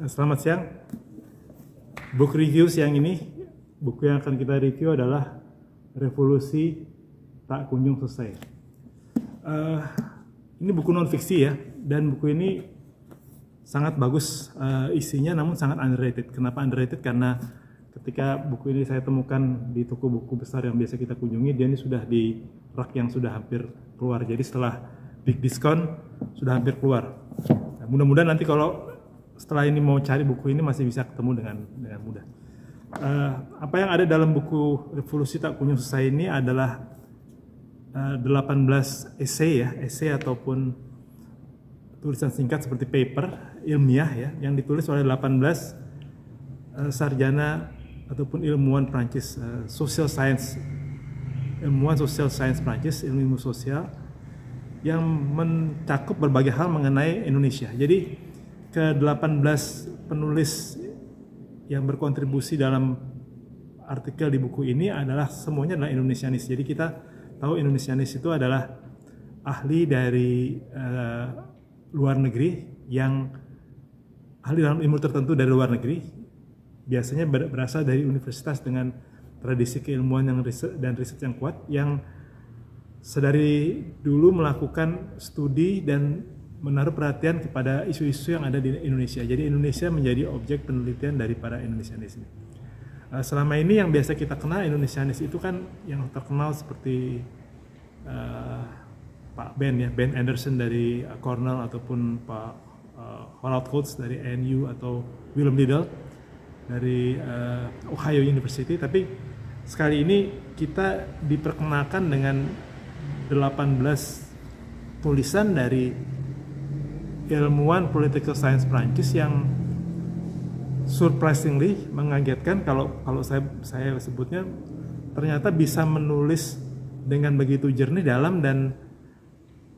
Selamat siang. Book review siang ini, buku yang akan kita review adalah Revolusi Tak Kunjung Selesai. Ini buku non-fiksi ya, dan buku ini sangat bagus isinya, namun sangat underrated. Kenapa underrated? Karena ketika buku ini saya temukan di toko buku besar yang biasa kita kunjungi, dia ini sudah di rak yang sudah hampir keluar. Jadi setelah big discount sudah hampir keluar. Nah, mudah-mudahan nanti kalau setelah ini mau cari buku ini masih bisa ketemu dengan mudah. Apa yang ada dalam buku Revolusi Tak Kunjung Selesai ini adalah 18 esai ataupun tulisan singkat seperti paper ilmiah ya, yang ditulis oleh 18 sarjana ataupun ilmuwan Prancis, ilmuwan social science Prancis, ilmu sosial yang mencakup berbagai hal mengenai Indonesia. Jadi ke-18 penulis yang berkontribusi dalam artikel di buku ini adalah semuanya adalah Indonesianis. Jadi kita tahu Indonesianis itu adalah ahli dari luar negeri, yang ahli dalam ilmu tertentu dari luar negeri, biasanya berasal dari universitas dengan tradisi keilmuan dan riset yang kuat, yang sedari dulu melakukan studi dan menaruh perhatian kepada isu-isu yang ada di Indonesia. Jadi Indonesia menjadi objek penelitian dari para Indonesianis ini. Selama ini yang biasa kita kenal Indonesianis itu kan yang terkenal seperti Pak Ben ya, Ben Anderson dari Cornell, ataupun Pak Ronald Coates dari NU, atau Willem Liddell dari Ohio University. Tapi sekali ini kita diperkenalkan dengan 18 tulisan dari ilmuwan political science Prancis yang surprisingly, mengagetkan kalau saya sebutnya, ternyata bisa menulis dengan begitu jernih, dalam dan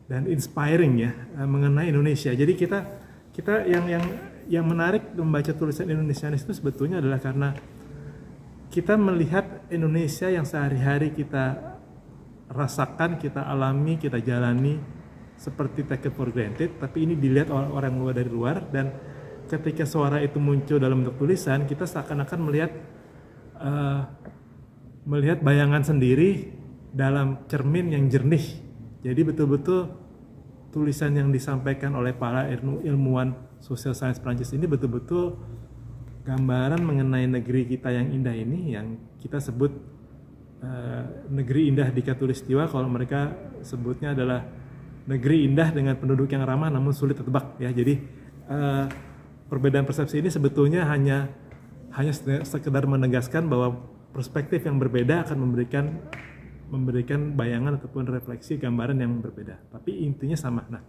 inspiring ya mengenai Indonesia. Jadi kita yang menarik membaca tulisan Indonesianis itu sebetulnya adalah karena kita melihat Indonesia yang sehari-hari kita rasakan, kita alami, kita jalani seperti take it for granted, tapi ini dilihat oleh orang luar dari luar, dan ketika suara itu muncul dalam bentuk tulisan, kita seakan-akan melihat bayangan sendiri dalam cermin yang jernih. Jadi betul-betul tulisan yang disampaikan oleh para ilmuwan social science Prancis ini betul-betul gambaran mengenai negeri kita yang indah ini, yang kita sebut negeri indah di Khatulistiwa. Kalau mereka sebutnya adalah negeri indah dengan penduduk yang ramah namun sulit ditebak ya. Jadi perbedaan persepsi ini sebetulnya hanya sekedar menegaskan bahwa perspektif yang berbeda akan memberikan bayangan ataupun refleksi gambaran yang berbeda, tapi intinya sama. Nah,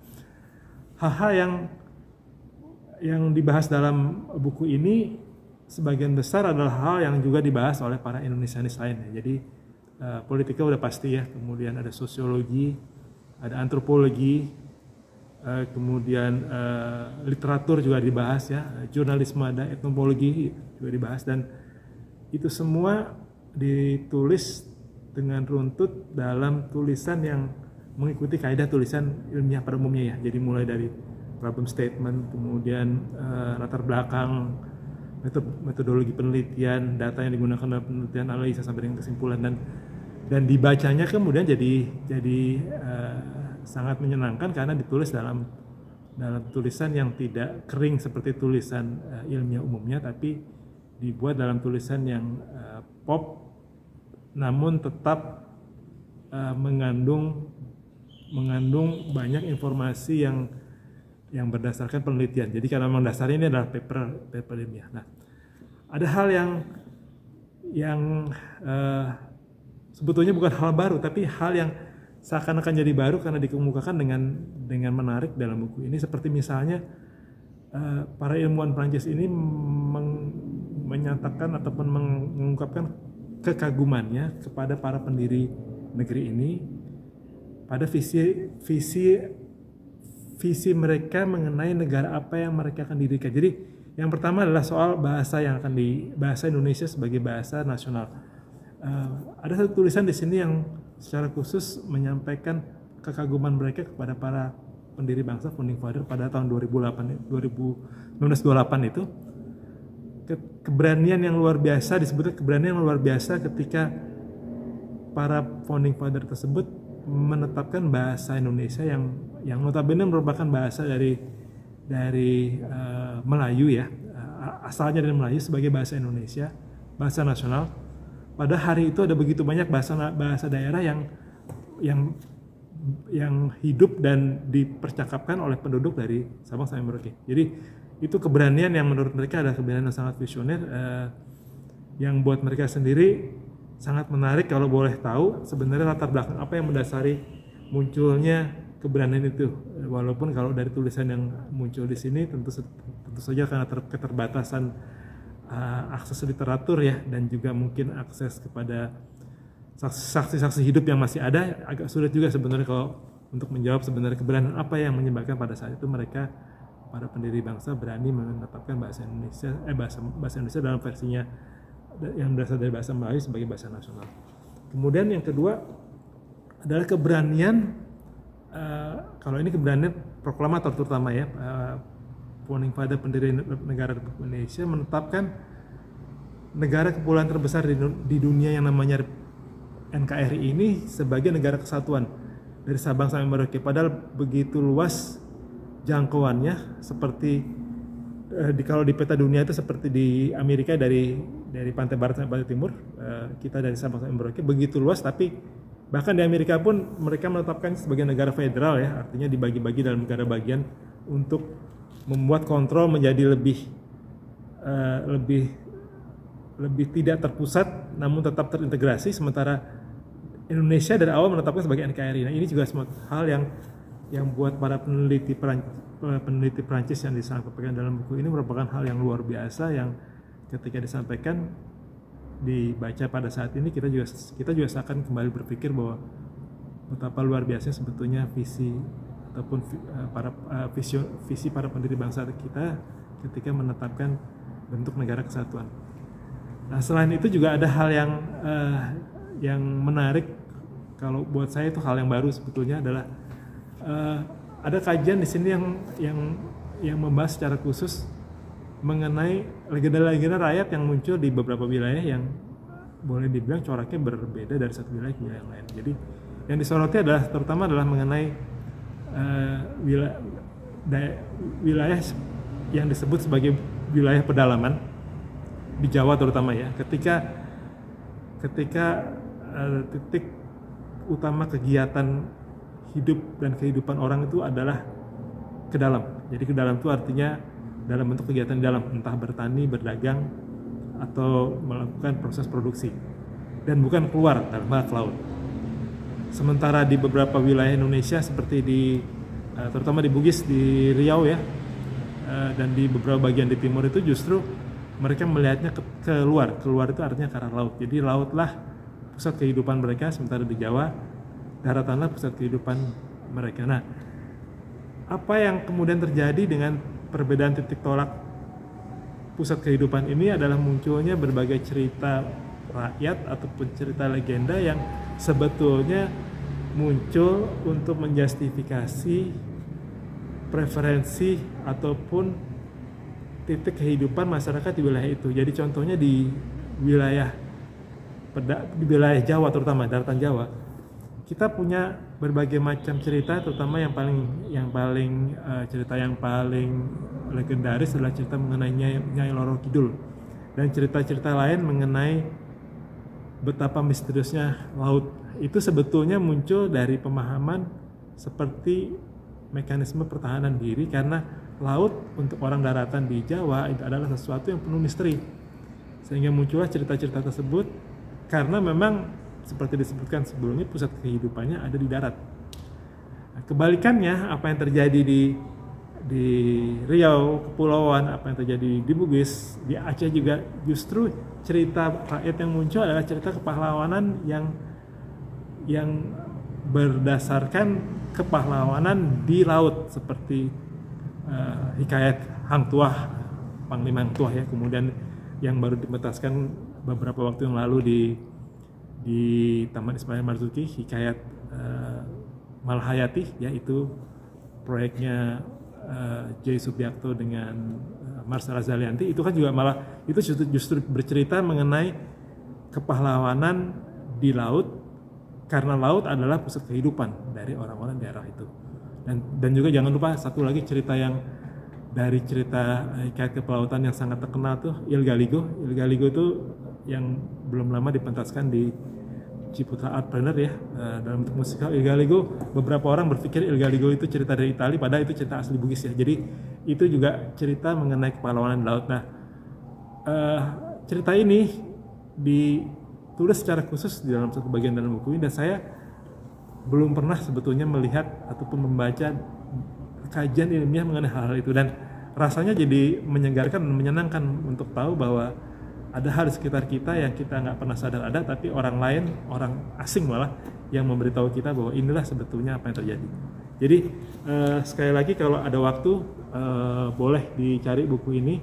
hal-hal yang dibahas dalam buku ini sebagian besar adalah hal yang juga dibahas oleh para Indonesianis lain ya. Jadi politika udah pasti ya, kemudian ada sosiologi, ada antropologi, kemudian literatur juga dibahas ya, jurnalisme, ada etnologi juga dibahas, dan itu semua ditulis dengan runtut dalam tulisan yang mengikuti kaidah tulisan ilmiah pada umumnya ya. Jadi mulai dari problem statement, kemudian latar belakang, metodologi penelitian, data yang digunakan dalam penelitian, analisa sampai dengan kesimpulan, dan dibacanya kemudian jadi sangat menyenangkan karena ditulis dalam tulisan yang tidak kering seperti tulisan ilmiah umumnya, tapi dibuat dalam tulisan yang pop namun tetap mengandung banyak informasi yang berdasarkan penelitian. Jadi karena memang dasarnya ini adalah paper ilmiah. Nah, ada hal yang sebetulnya bukan hal baru, tapi hal yang seakan-akan jadi baru karena dikemukakan dengan menarik dalam buku ini. Seperti misalnya para ilmuwan Prancis ini menyatakan ataupun mengungkapkan kekagumannya kepada para pendiri negeri ini pada visi mereka mengenai negara apa yang mereka akan dirikan. Jadi yang pertama adalah soal bahasa bahasa Indonesia sebagai bahasa nasional. Ada satu tulisan di sini yang secara khusus menyampaikan kekaguman mereka kepada para pendiri bangsa, founding father pada tahun 1928 itu, keberanian yang luar biasa, disebutnya keberanian yang luar biasa ketika para founding father tersebut menetapkan bahasa Indonesia yang notabene merupakan bahasa dari Melayu ya, asalnya dari Melayu sebagai bahasa Indonesia, bahasa nasional. Pada hari itu ada begitu banyak bahasa daerah yang hidup dan dipercakapkan oleh penduduk dari Sabang sampai Merauke. Jadi itu keberanian yang menurut mereka adalah keberanian yang sangat visioner, yang buat mereka sendiri sangat menarik. Kalau boleh tahu sebenarnya latar belakang apa yang mendasari munculnya keberanian itu, walaupun kalau dari tulisan yang muncul di sini tentu saja karena keterbatasan akses literatur ya, dan juga mungkin akses kepada saksi-saksi hidup yang masih ada, agak sulit juga sebenarnya kalau untuk menjawab sebenarnya keberanian apa yang menyebabkan pada saat itu mereka, para pendiri bangsa, berani menetapkan bahasa Indonesia dalam versinya yang berasal dari bahasa Melayu sebagai bahasa nasional. Kemudian yang kedua adalah keberanian, kalau ini keberanian proklamator terutama ya, founding father pendiri negara Republik Indonesia menetapkan negara kepulauan terbesar di dunia yang namanya NKRI ini sebagai negara kesatuan dari Sabang sampai Merauke. Padahal begitu luas jangkauannya, seperti kalau di peta dunia itu seperti di Amerika dari pantai barat sampai pantai timur, kita dari Sabang sampai Merauke begitu luas, tapi bahkan di Amerika pun mereka menetapkan sebagai negara federal ya, artinya dibagi-bagi dalam negara bagian untuk membuat kontrol menjadi lebih tidak terpusat namun tetap terintegrasi, sementara Indonesia dari awal menetapkan sebagai NKRI. Nah, ini juga semua hal yang buat para peneliti Prancis yang disampaikan dalam buku ini merupakan hal yang luar biasa, yang ketika disampaikan dibaca pada saat ini kita juga seakan kembali berpikir bahwa betapa luar biasa sebetulnya visi ataupun visi para pendiri bangsa kita ketika menetapkan bentuk negara kesatuan. Nah, selain itu juga ada hal yang menarik, kalau buat saya itu hal yang baru sebetulnya adalah ada kajian di sini yang membahas secara khusus mengenai legenda-legenda rakyat yang muncul di beberapa wilayah yang boleh dibilang coraknya berbeda dari satu wilayah ke wilayah yang lain. Jadi yang disoroti terutama adalah mengenai wilayah yang disebut sebagai wilayah pedalaman di Jawa terutama ya, ketika titik utama kegiatan hidup dan kehidupan orang itu adalah ke dalam. Jadi ke dalam itu artinya dalam bentuk kegiatan di dalam, entah bertani, berdagang, atau melakukan proses produksi, dan bukan keluar dalam hal ke laut. Sementara di beberapa wilayah Indonesia seperti terutama di Bugis, di Riau ya, dan di beberapa bagian di timur itu justru mereka melihatnya keluar itu artinya ke arah laut. Jadi lautlah pusat kehidupan mereka, sementara di Jawa daratanlah pusat kehidupan mereka. Nah, apa yang kemudian terjadi dengan perbedaan titik tolak pusat kehidupan ini adalah munculnya berbagai cerita rakyat ataupun cerita legenda yang sebetulnya muncul untuk menjustifikasi preferensi ataupun titik kehidupan masyarakat di wilayah itu. Jadi contohnya di wilayah Jawa, terutama daratan Jawa, kita punya berbagai macam cerita, terutama yang paling cerita yang paling legendaris adalah cerita mengenai Nyai Roro Kidul, dan cerita-cerita lain mengenai betapa misteriusnya laut. Itu sebetulnya muncul dari pemahaman seperti mekanisme pertahanan diri, karena laut untuk orang daratan di Jawa itu adalah sesuatu yang penuh misteri, sehingga muncullah cerita-cerita tersebut, karena memang seperti disebutkan sebelumnya pusat kehidupannya ada di darat. Nah, kebalikannya apa yang terjadi di Riau, Kepulauan, apa yang terjadi di Bugis, di Aceh juga, justru cerita rakyat yang muncul adalah cerita kepahlawanan yang berdasarkan kepahlawanan di laut, seperti hikayat Hang Tuah, Panglima Hang Tuah ya, kemudian yang baru dipentaskan beberapa waktu yang lalu di Taman Ismail Marzuki, hikayat Malahayati ya, itu proyeknya J. Subiakto dengan Marcella Zalianty, itu kan juga malah itu justru bercerita mengenai kepahlawanan di laut, karena laut adalah pusat kehidupan dari orang-orang daerah itu. Dan juga jangan lupa satu lagi cerita yang dari cerita kait kepelautan yang sangat terkenal tuh, Il Galigo. Il Galigo itu yang belum lama dipentaskan di Ciputra Artpreneur ya, dalam bentuk musikal. Il Galigo, beberapa orang berpikir Il Galigo itu cerita dari Italia, padahal itu cerita asli Bugis ya. Jadi itu juga cerita mengenai kepahlawanan di laut. Nah, cerita ini ditulis secara khusus di dalam satu bagian dalam buku ini, dan saya belum pernah sebetulnya melihat ataupun membaca kajian ilmiah mengenai hal-hal itu, dan rasanya jadi menyegarkan dan menyenangkan untuk tahu bahwa ada hal di sekitar kita yang kita nggak pernah sadar ada, tapi orang lain, orang asing malah yang memberitahu kita bahwa inilah sebetulnya apa yang terjadi. Jadi sekali lagi kalau ada waktu boleh dicari buku ini.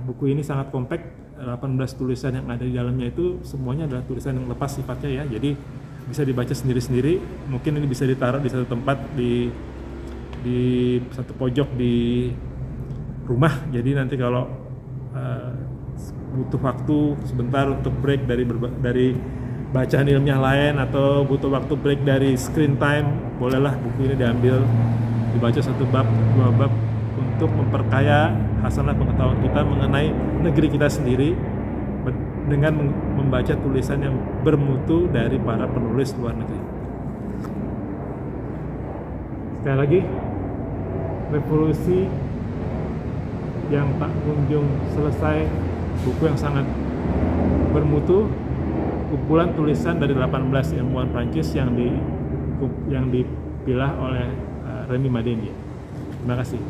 Buku ini sangat kompak, 18 tulisan yang ada di dalamnya itu semuanya adalah tulisan yang lepas sifatnya ya. Jadi bisa dibaca sendiri-sendiri. Mungkin ini bisa ditaruh di satu tempat di satu pojok di rumah. Jadi nanti kalau butuh waktu sebentar untuk break dari bacaan ilmiah lain, atau butuh waktu break dari screen time, bolehlah buku ini diambil, dibaca satu bab, dua bab, untuk memperkaya hasanah pengetahuan kita mengenai negeri kita sendiri dengan membaca tulisan yang bermutu dari para penulis luar negeri. Sekali lagi, revolusi yang tak kunjung selesai, buku yang sangat bermutu, kumpulan tulisan dari 18 ilmuwan Prancis yang dipilah oleh Remy Madenier. Terima kasih.